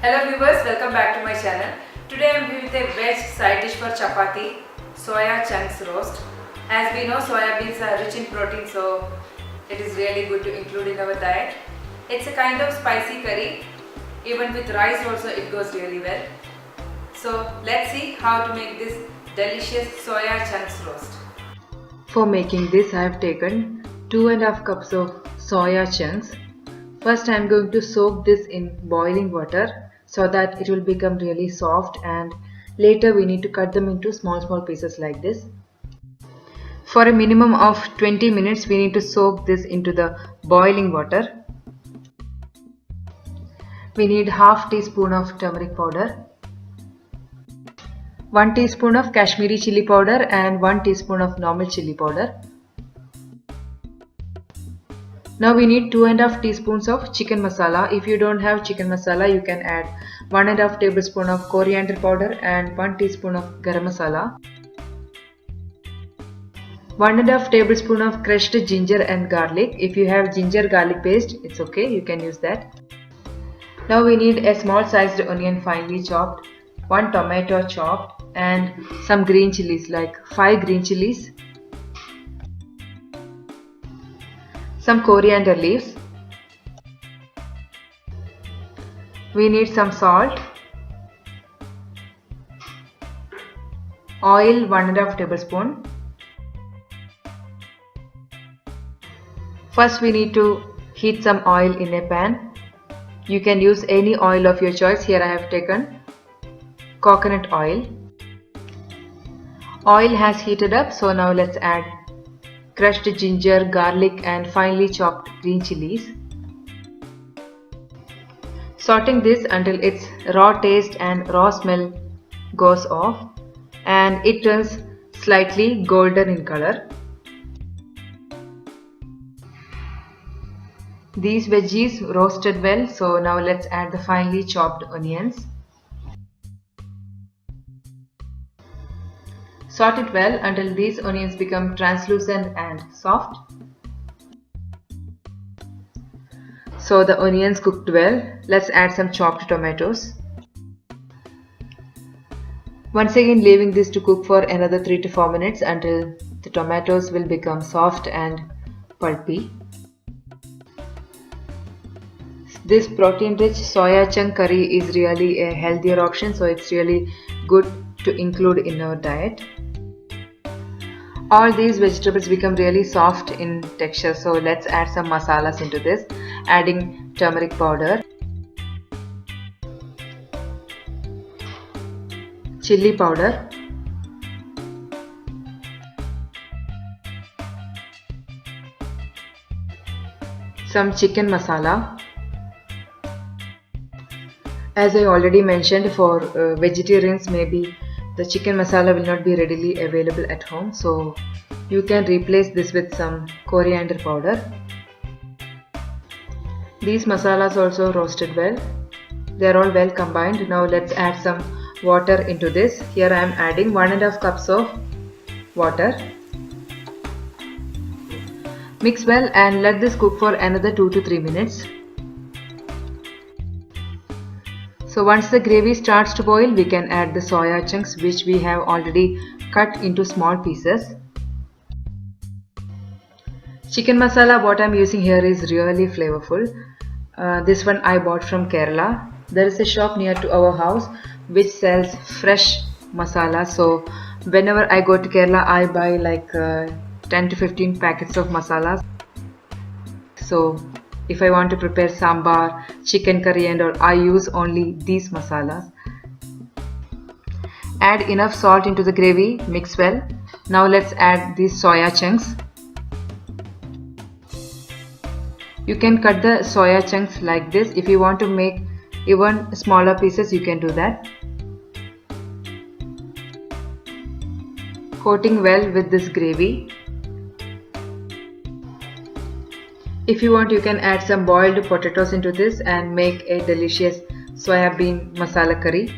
Hello viewers, welcome back to my channel. Today I am here with a veg side dish for chapathi, soya chunks roast. As we know, soya beans are rich in protein, so it is really good to include in our diet. It's a kind of spicy curry. Even with rice also it goes really well. So let's see how to make this delicious soya chunks roast. For making this I have taken 2.5 cups of soya chunks. First I am going to soak this in boiling water so that it will become really soft, and later we need to cut them into small pieces like this. For a minimum of 20 minutes we need to soak this into the boiling water. We need half teaspoon of turmeric powder, 1 teaspoon of Kashmiri chili powder and 1 teaspoon of normal chili powder. Now we need 2.5 teaspoons of chicken masala. If you don't have chicken masala, you can add 1.5 tablespoon of coriander powder and 1 teaspoon of garam masala. 1.5 tablespoon of crushed ginger and garlic. If you have ginger garlic paste, it's okay, you can use that. Now we need a small sized onion finely chopped, 1 tomato chopped, and some green chilies like 5 green chilies, some coriander leaves. We need some salt, oil 1.5 tablespoon. First we need to heat some oil in a pan. You can use any oil of your choice. Here I have taken coconut oil. Oil has heated up, so now let's add crushed ginger, garlic and finely chopped green chilies. Sauteing this until its raw taste and raw smell goes off and it turns slightly golden in color. These veggies roasted well, so now let's add the finely chopped onions. Saute it well until these onions become translucent and soft. So the onions cooked well, let's add some chopped tomatoes. Once again leaving this to cook for another 3 to 4 minutes until the tomatoes will become soft and pulpy. This protein rich soya chunk curry is really a healthier option, so it's really good to include in our diet. All these vegetables become really soft in texture, so let's add some masalas into this, adding turmeric powder, chili powder, some chicken masala. As I already mentioned, for vegetarians maybe the chicken masala will not be readily available at home, so you can replace this with some coriander powder. These masalas also roasted well. They are all well combined. Now let's add some water into this. Here I am adding 1.5 cups of water. Mix well and let this cook for another 2 to 3 minutes. So once the gravy starts to boil, we can add the soya chunks which we have already cut into small pieces. Chicken masala what I am using here is really flavorful. This one I bought from Kerala. There is a shop near to our house which sells fresh masala. So whenever I go to Kerala, I buy like 10 to 15 packets of masalas. So if I want to prepare sambar, chicken curry and all, I use only these masalas. Add enough salt into the gravy, mix well. Now let's add these soya chunks. You can cut the soya chunks like this. If you want to make even smaller pieces, you can do that. Coating well with this gravy. If you want, you can add some boiled potatoes into this and make a delicious soya bean masala curry.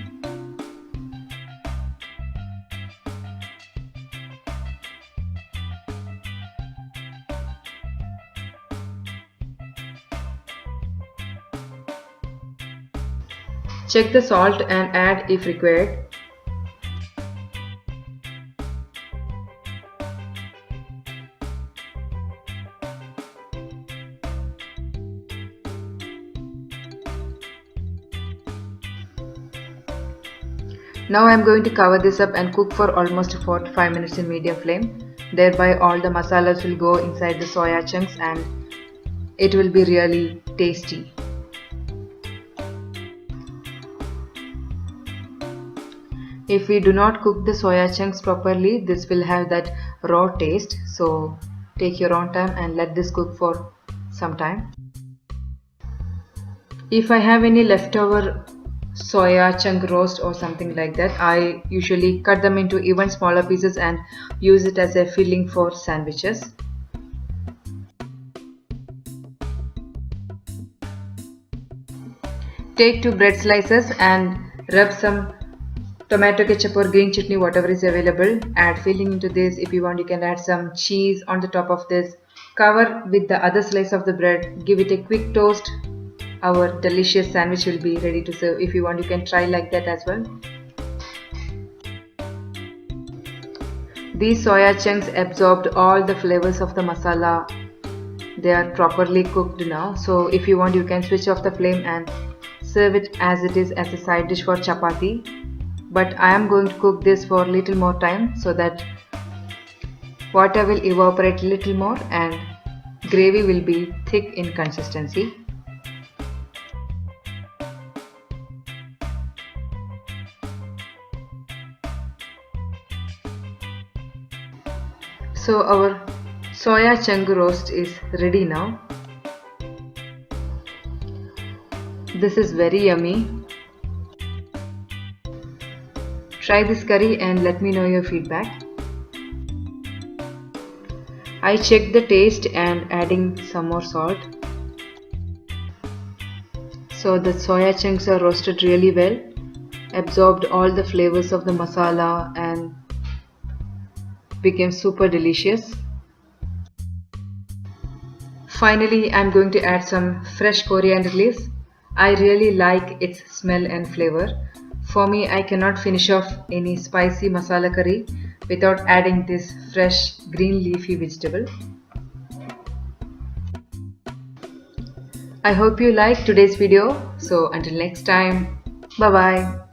Check the salt and add if required. Now I am going to cover this up and cook for almost 4 to 5 minutes in medium flame. Thereby all the masalas will go inside the soya chunks and it will be really tasty. If we do not cook the soya chunks properly, this will have that raw taste. So take your own time and let this cook for some time. If I have any leftover soya chunk roast or something like that, I usually cut them into even smaller pieces and use it as a filling for sandwiches. Take 2 bread slices and rub some tomato ketchup or green chutney, whatever is available. Add filling into this. If you want, you can add some cheese on the top of this. Cover with the other slice of the bread. Give it a quick toast. Our delicious sandwich will be ready to serve. If you want, you can try like that as well. These soya chunks absorbed all the flavors of the masala. They are properly cooked now. So if you want, you can switch off the flame and serve it as it is as a side dish for chapathi. But I am going to cook this for a little more time so that water will evaporate a little more and gravy will be thick in consistency. So our soya chunk roast is ready now. This is very yummy. Try this curry and let me know your feedback. I checked the taste and adding some more salt. So the soya chunks are roasted really well, absorbed all the flavors of the masala and became super delicious. Finally, I'm going to add some fresh coriander leaves. I really like its smell and flavor. For me, I cannot finish off any spicy masala curry without adding this fresh green leafy vegetable. I hope you liked today's video. So until next time, bye bye.